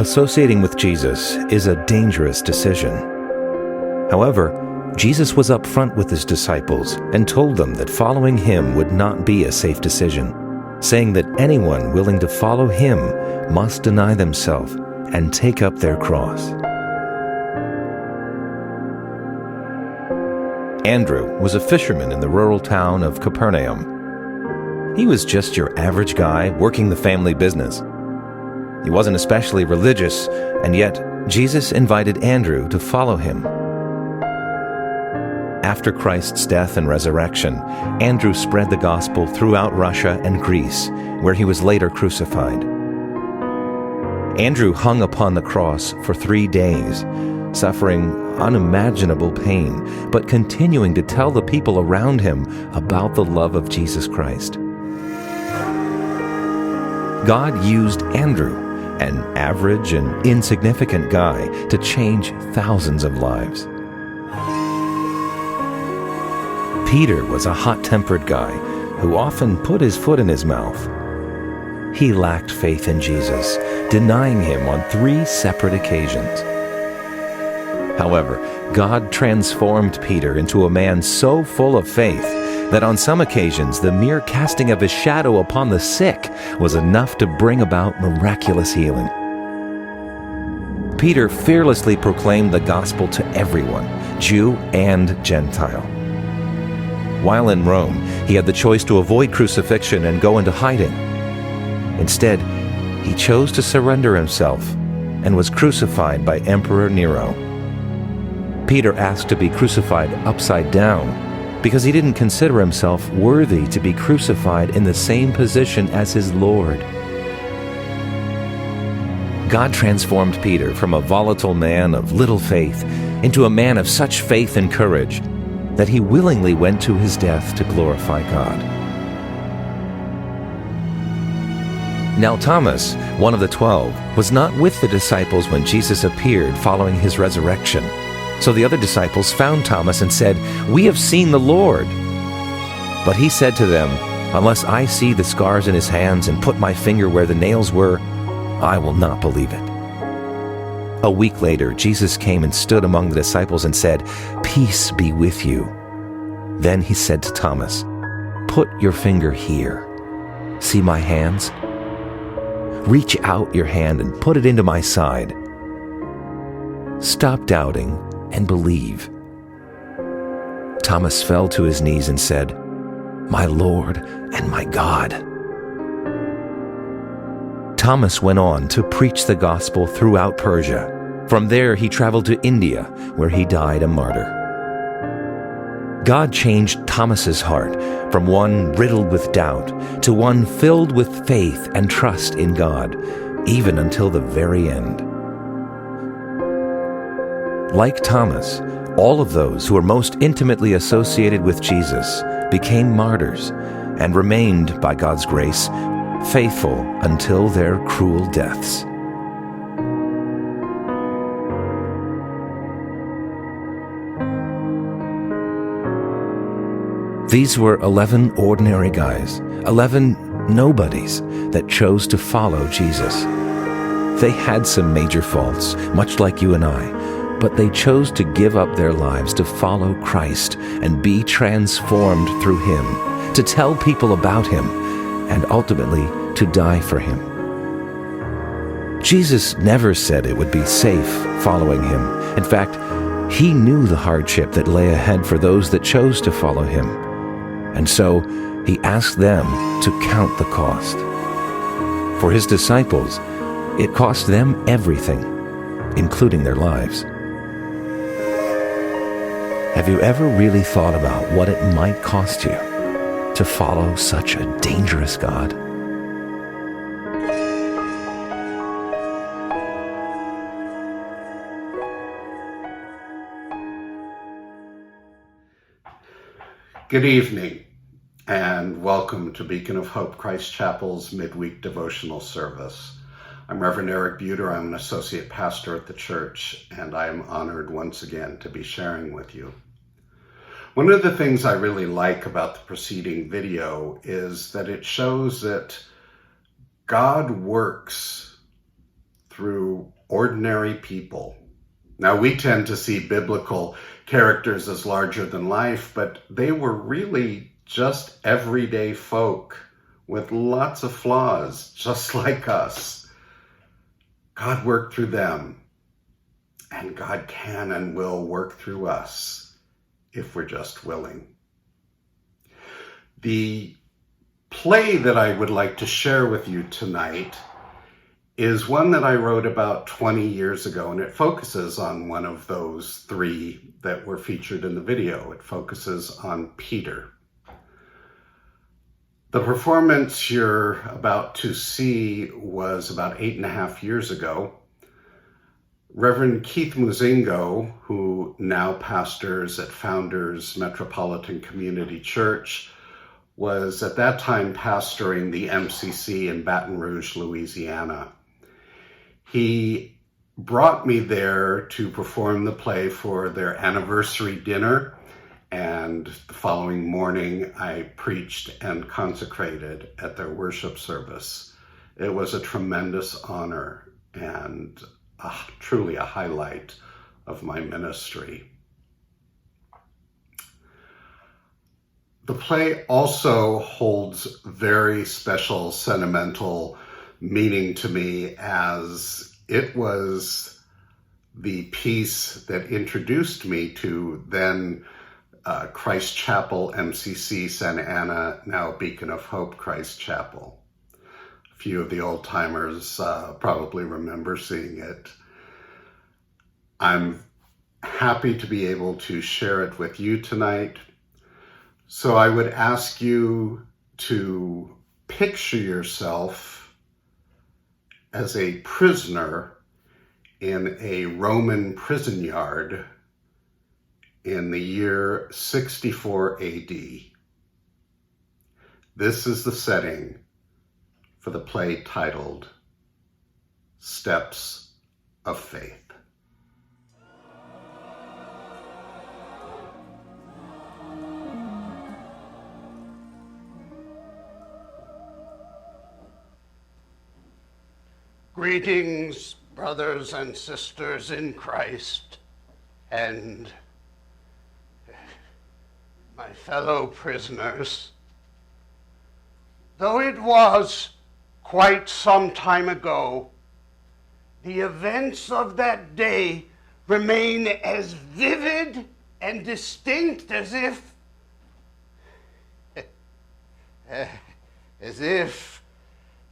Associating with Jesus is a dangerous decision. However, Jesus was upfront with his disciples and told them that following him would not be a safe decision, saying that anyone willing to follow him must deny themselves and take up their cross. Andrew was a fisherman in the rural town of Capernaum. He was just your average guy working the family business. He wasn't especially religious, and yet Jesus invited Andrew to follow him. After Christ's death and resurrection, Andrew spread the gospel throughout Russia and Greece, where he was later crucified. Andrew hung upon the cross for 3 days, suffering unimaginable pain, but continuing to tell the people around him about the love of Jesus Christ. God used Andrew, an average and insignificant guy, to change thousands of lives. Peter was a hot-tempered guy who often put his foot in his mouth. He lacked faith in Jesus, denying him on 3 separate occasions. However, God transformed Peter into a man so full of faith that on some occasions the mere casting of his shadow upon the sick was enough to bring about miraculous healing. Peter fearlessly proclaimed the gospel to everyone, Jew and Gentile. While in Rome, he had the choice to avoid crucifixion and go into hiding. Instead, he chose to surrender himself and was crucified by Emperor Nero. Peter asked to be crucified upside down because he didn't consider himself worthy to be crucified in the same position as his Lord. God transformed Peter from a volatile man of little faith into a man of such faith and courage that he willingly went to his death to glorify God. Now Thomas, one of the 12, was not with the disciples when Jesus appeared following his resurrection. So the other disciples found Thomas and said, "We have seen the Lord." But he said to them, "Unless I see the scars in his hands and put my finger where the nails were, I will not believe it." A week later, Jesus came and stood among the disciples and said, "Peace be with you." Then he said to Thomas, "Put your finger here. See my hands? Reach out your hand and put it into my side. Stop doubting and believe." Thomas fell to his knees and said, "My Lord and my God." Thomas went on to preach the gospel throughout Persia. From there, he traveled to India, where he died a martyr. God changed Thomas's heart from one riddled with doubt to one filled with faith and trust in God, even until the very end. Like Thomas, all of those who were most intimately associated with Jesus became martyrs and remained, by God's grace, faithful until their cruel deaths. These were 11 ordinary guys, 11 nobodies that chose to follow Jesus. They had some major faults, much like you and I, but they chose to give up their lives to follow Christ and be transformed through him, to tell people about him, and ultimately to die for him. Jesus never said it would be safe following him. In fact, he knew the hardship that lay ahead for those that chose to follow him. And so he asked them to count the cost. For his disciples, it cost them everything, including their lives. Have you ever really thought about what it might cost you to follow such a dangerous God? Good evening, and welcome to Beacon of Hope Christ Chapel's midweek devotional service. I'm Rev Eric Buter. I'm an associate pastor at the church, and I am honored once again to be sharing with you. One of the things I really like about the preceding video is that it shows that God works through ordinary people. Now, we tend to see biblical characters as larger than life, but they were really just everyday folk with lots of flaws, just like us. God worked through them, and God can and will work through us if we're just willing. The play that I would like to share with you tonight is one that I wrote about 20 years ago, and it focuses on one of those three that were featured in the video. It focuses on Peter. The performance you're about to see was about 8.5 years ago. Reverend Keith Muzingo, who now pastors at Founders Metropolitan Community Church, was at that time pastoring the MCC in Baton Rouge, Louisiana. He brought me there to perform the play for their anniversary dinner, and the following morning I preached and consecrated at their worship service. It was a tremendous honor and truly a highlight of my ministry. The play also holds very special sentimental meaning to me, as it was the piece that introduced me to then Christ Chapel, MCC, Santa Ana, now Beacon of Hope Christ Chapel. A few of the old timers probably remember seeing it. I'm happy to be able to share it with you tonight. So I would ask you to picture yourself as a prisoner in a Roman prison yard in the year 64 AD. This is the setting for the play titled Steps of Faith. Greetings, brothers and sisters in Christ, and my fellow prisoners. Though it was quite some time ago, the events of that day remain as vivid and distinct as if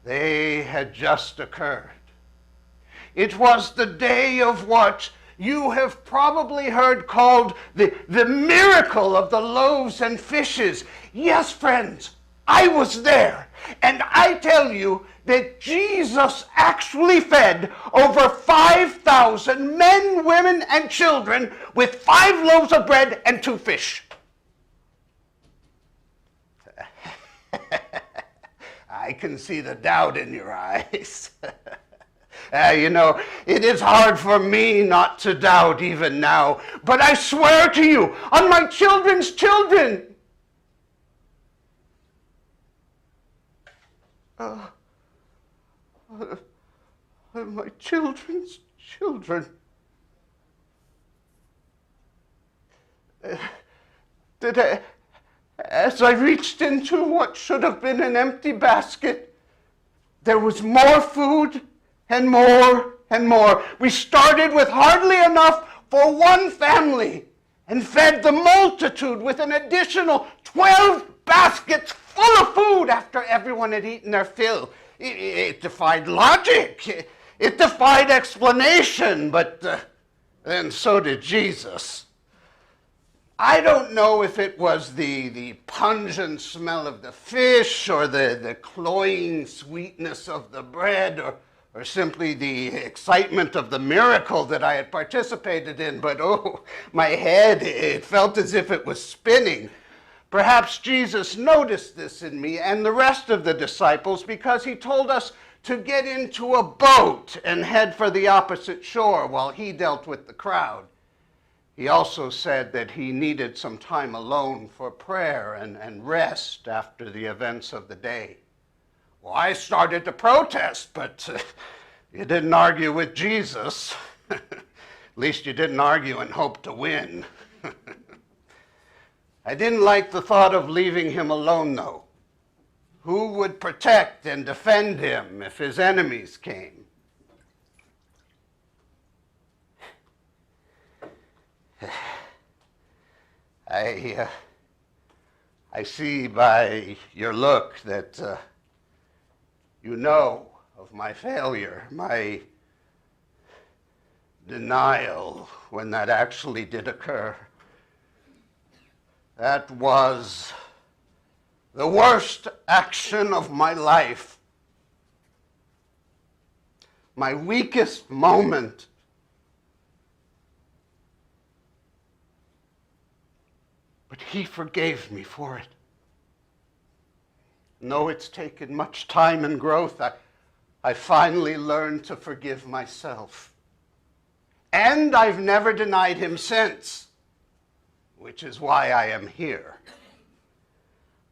they had just occurred. It was the day of what you have probably heard called the miracle of the loaves and fishes. Yes, friends, I was there. And I tell you that Jesus actually fed over 5,000 men, women, and children with 5 loaves of bread and 2 fish. I can see the doubt in your eyes. It is hard for me not to doubt even now, but I swear to you, on my children's children, on my children's children, that as I reached into what should have been an empty basket, there was more food and more and more. We started with hardly enough for one family and fed the multitude with an additional 12 baskets full of food after everyone had eaten their fill. It defied logic. It defied explanation, but then so did Jesus. I don't know if it was the pungent smell of the fish or the cloying sweetness of the bread or simply the excitement of the miracle that I had participated in, but my head, it felt as if it was spinning. Perhaps Jesus noticed this in me and the rest of the disciples because he told us to get into a boat and head for the opposite shore while he dealt with the crowd. He also said that he needed some time alone for prayer and rest after the events of the day. Well, I started to protest, but You didn't argue with Jesus. At least you didn't argue and hope to win. I didn't like the thought of leaving him alone, though. Who would protect and defend him if his enemies came? I see by your look that you know of my failure, my denial when that actually did occur. That was the worst action of my life, my weakest moment. But he forgave me for it. No, it's taken much time and growth. I finally learned to forgive myself. And I've never denied him since, which is why I am here.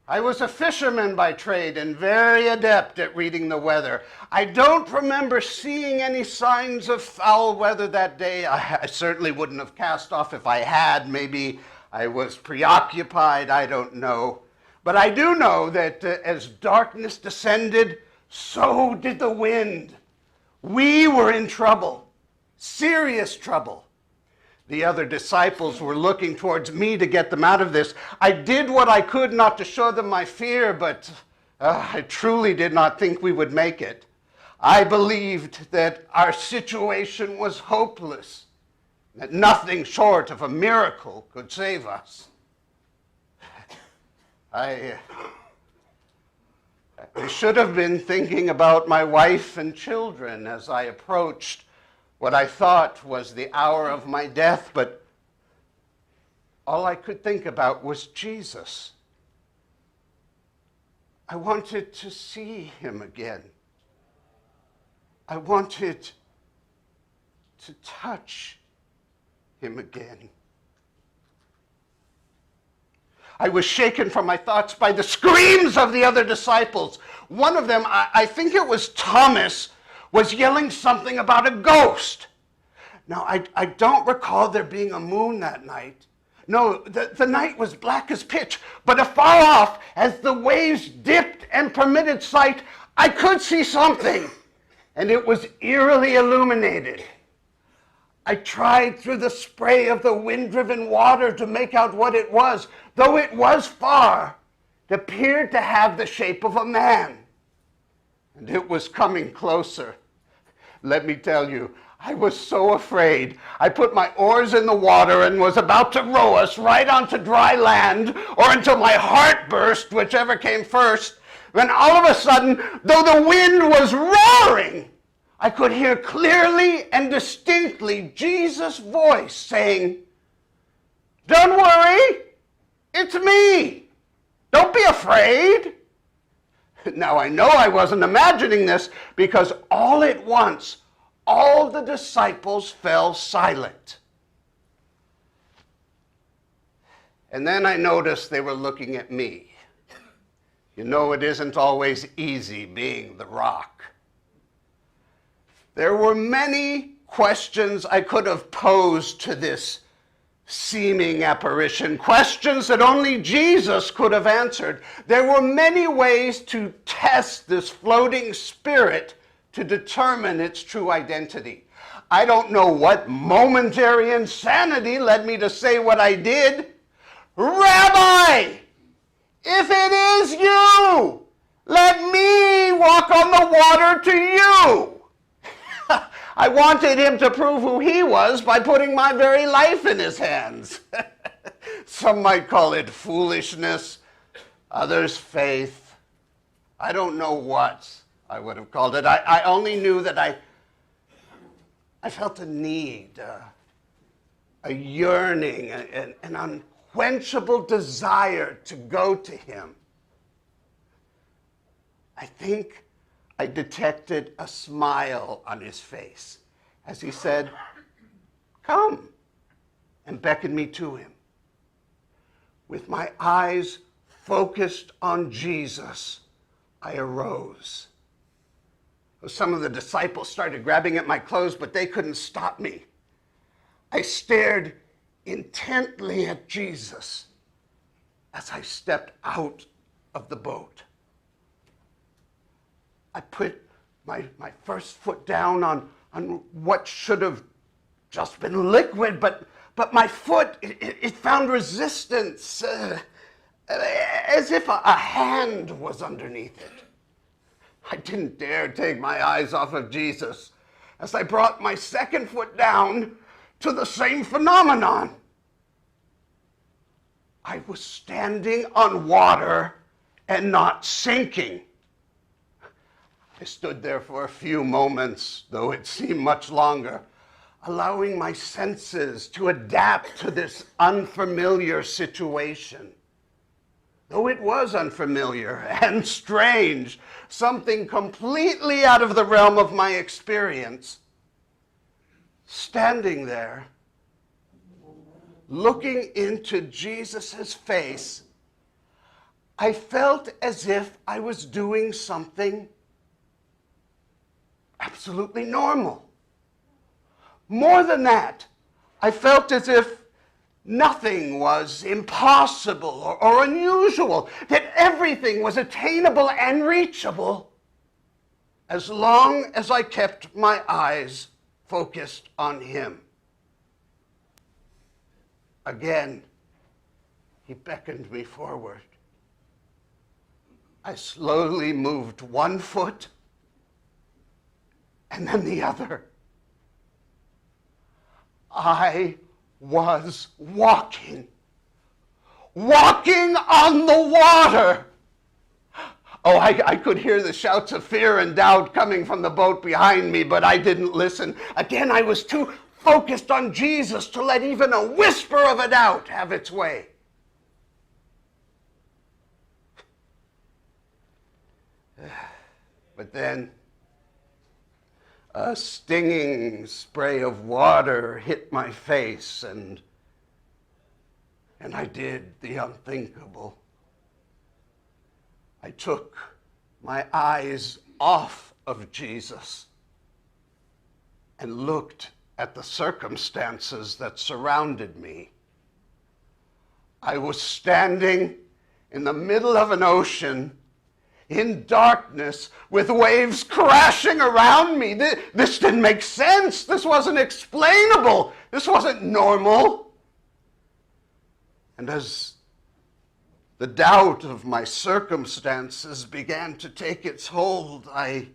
I was a fisherman by trade and very adept at reading the weather. I don't remember seeing any signs of foul weather that day. I certainly wouldn't have cast off if I had. Maybe I was preoccupied, I don't know. But I do know that as darkness descended, so did the wind. We were in trouble, serious trouble. The other disciples were looking towards me to get them out of this. I did what I could not to show them my fear, but I truly did not think we would make it. I believed that our situation was hopeless, that nothing short of a miracle could save us. I should have been thinking about my wife and children as I approached what I thought was the hour of my death, but all I could think about was Jesus. I wanted to see him again. I wanted to touch him again. I was shaken from my thoughts by the screams of the other disciples. One of them, I think it was Thomas, was yelling something about a ghost. Now, I don't recall there being a moon that night. No, the night was black as pitch, but afar off, as the waves dipped and permitted sight, I could see something, and it was eerily illuminated. I tried through the spray of the wind-driven water to make out what it was. Though it was far, it appeared to have the shape of a man. And it was coming closer. Let me tell you, I was so afraid. I put my oars in the water and was about to row us right onto dry land, or until my heart burst, whichever came first. When all of a sudden, though the wind was roaring, I could hear clearly and distinctly Jesus' voice saying, "Don't worry, it's me. Don't be afraid." Now, I know I wasn't imagining this, because all at once, all the disciples fell silent. And then I noticed they were looking at me. You know, it isn't always easy being the rock. There were many questions I could have posed to this seeming apparition, questions that only Jesus could have answered. There were many ways to test this floating spirit to determine its true identity. I don't know what momentary insanity led me to say what I did. "Rabbi, if it is you, let me walk on the water to you." I wanted him to prove who he was by putting my very life in his hands. Some might call it foolishness, others faith. I don't know what I would have called it. I only knew that I felt a need, a yearning, an unquenchable desire to go to him. I think I detected a smile on his face as he said, "Come," and beckoned me to him. With my eyes focused on Jesus, I arose. Some of the disciples started grabbing at my clothes, but they couldn't stop me. I stared intently at Jesus as I stepped out of the boat. I put my first foot down on what should have just been liquid, but my foot, it found resistance, as if a hand was underneath it. I didn't dare take my eyes off of Jesus as I brought my second foot down to the same phenomenon. I was standing on water and not sinking. I stood there for a few moments, though it seemed much longer, allowing my senses to adapt to this unfamiliar situation. Though it was unfamiliar and strange, something completely out of the realm of my experience, standing there, looking into Jesus' face, I felt as if I was doing something absolutely normal. More than that, I felt as if nothing was impossible or unusual, that everything was attainable and reachable as long as I kept my eyes focused on him. Again, he beckoned me forward. I slowly moved one foot and then the other. I was walking on the water. Oh, I could hear the shouts of fear and doubt coming from the boat behind me, but I didn't listen. Again, I was too focused on Jesus to let even a whisper of a doubt have its way. But then a stinging spray of water hit my face, and I did the unthinkable. I took my eyes off of Jesus and looked at the circumstances that surrounded me. I was standing in the middle of an ocean in darkness with waves crashing around me. This didn't make sense. This wasn't explainable. This wasn't normal. And as the doubt of my circumstances began to take its hold, I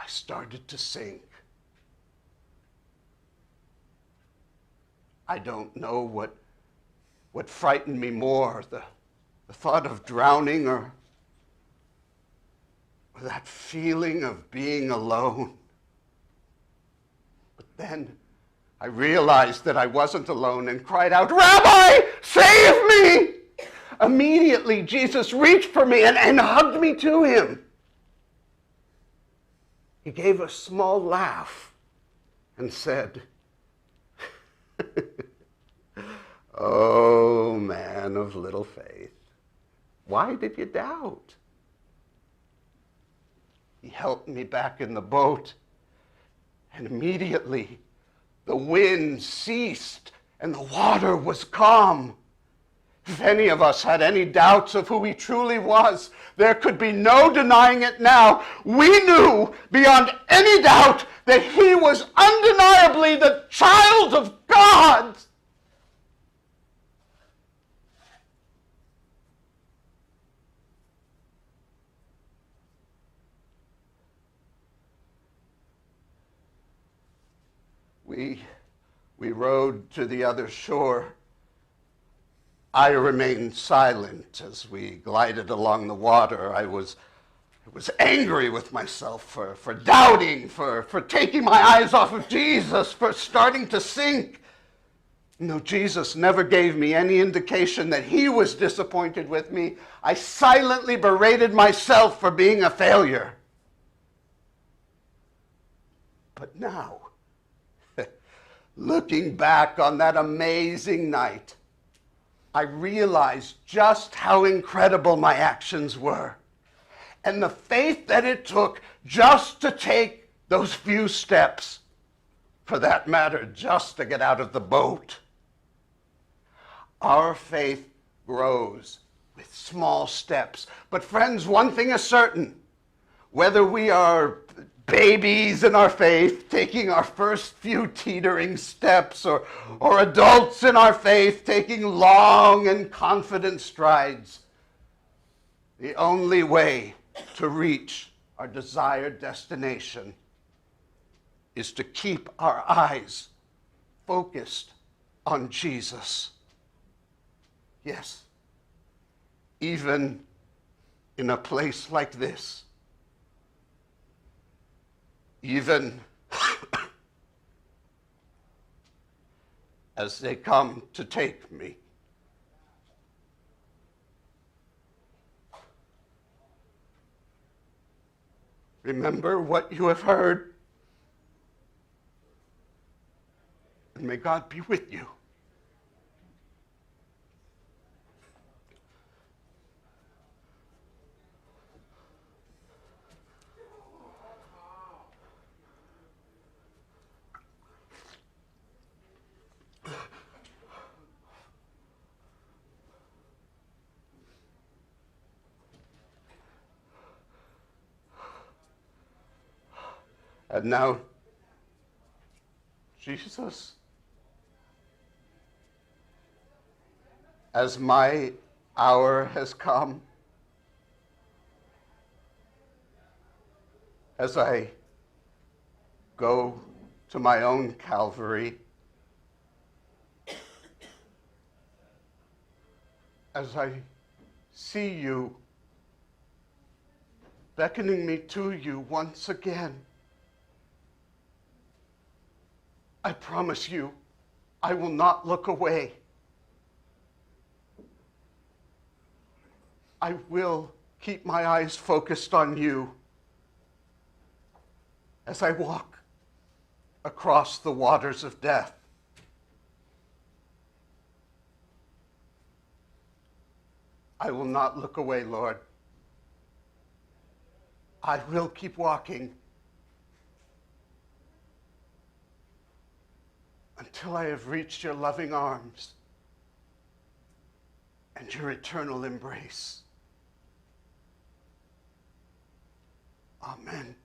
started to sink. I don't know what frightened me more, the thought of drowning or that feeling of being alone. But then I realized that I wasn't alone and cried out, "Rabbi, save me!" Immediately, Jesus reached for me and hugged me to him. He gave a small laugh and said, "Oh, man of little faith, why did you doubt?" He helped me back in the boat, and immediately the wind ceased and the water was calm. If any of us had any doubts of who he truly was, there could be no denying it now. We knew beyond any doubt that he was undeniably the child of God. We rowed to the other shore. I remained silent as we glided along the water. I was angry with myself for doubting, for taking my eyes off of Jesus, for starting to sink. No, Jesus never gave me any indication that he was disappointed with me. I silently berated myself for being a failure. But now, looking back on that amazing night, I realized just how incredible my actions were and the faith that it took just to take those few steps, for that matter, just to get out of the boat. Our faith grows with small steps. But friends, one thing is certain. Whether we are babies in our faith, taking our first few teetering steps, or adults in our faith, taking long and confident strides, the only way to reach our desired destination is to keep our eyes focused on Jesus. Yes, even in a place like this, even as they come to take me. Remember what you have heard, and may God be with you. And now, Jesus, as my hour has come, as I go to my own Calvary, as I see you beckoning me to you once again, I promise you, I will not look away. I will keep my eyes focused on you as I walk across the waters of death. I will not look away, Lord. I will keep walking until I have reached your loving arms and your eternal embrace. Amen.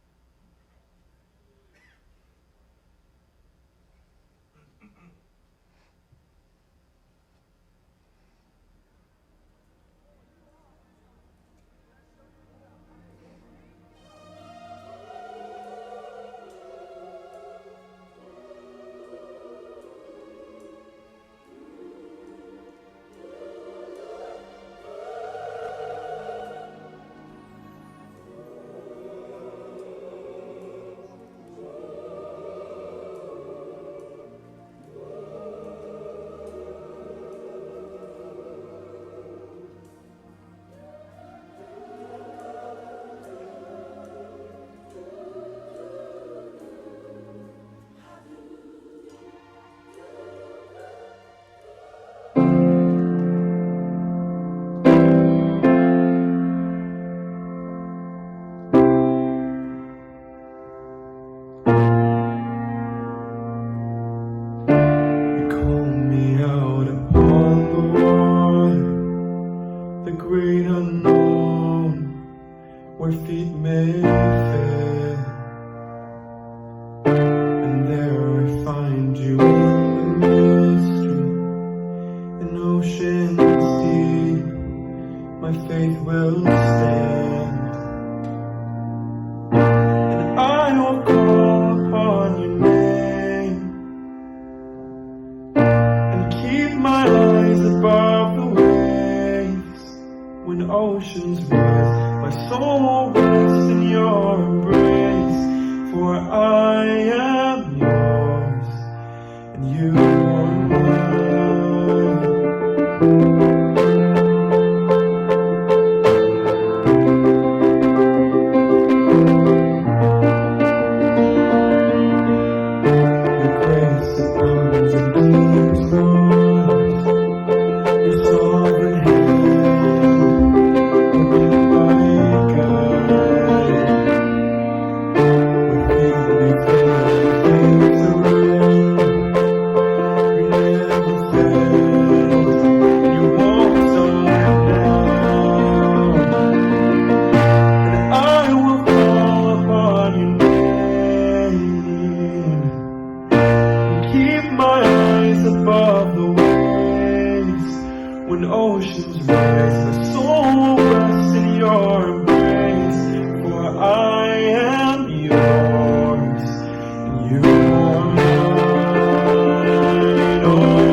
Your sovereign hand, like God. keep my eyes above the waves. When oceans rise, my soul will rest in your embrace. For I am yours, and you are mine. Oh,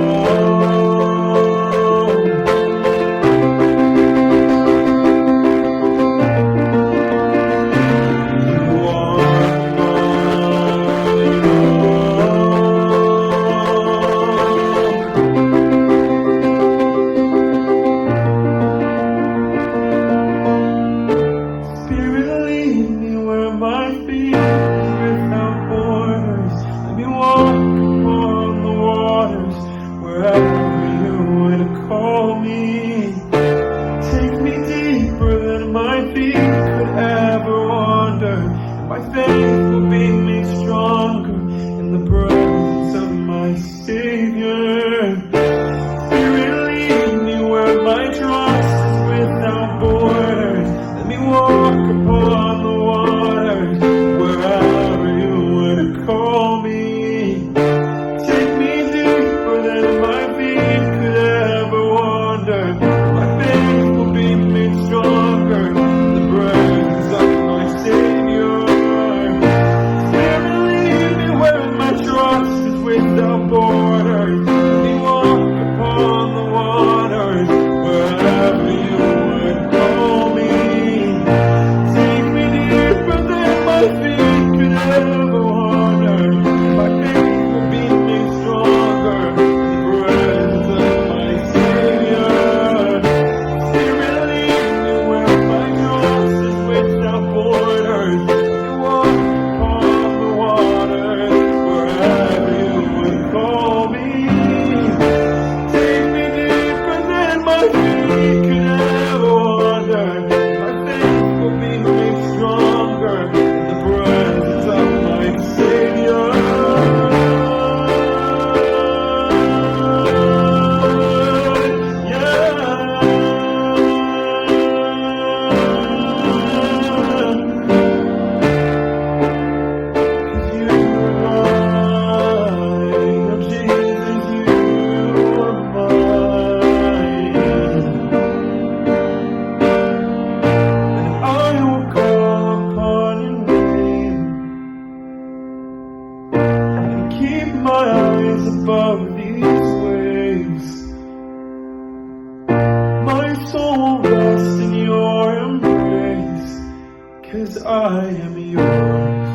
I am yours,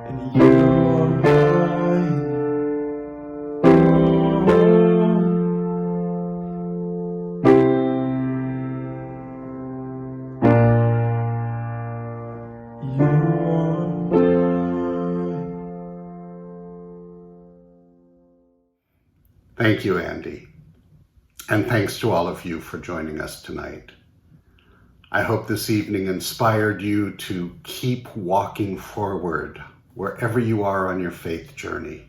and you are mine. You are mine. Thank you, Andy. And thanks to all of you for joining us tonight. I hope this evening inspired you to keep walking forward wherever you are on your faith journey,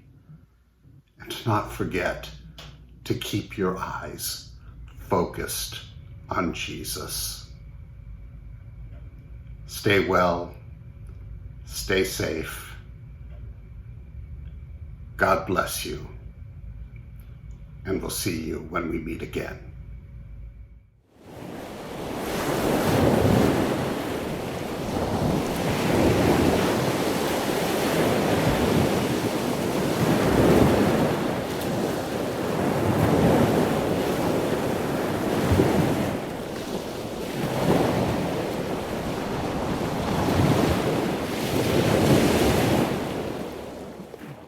and to not forget to keep your eyes focused on Jesus. Stay well, stay safe. God bless you, and we'll see you when we meet again.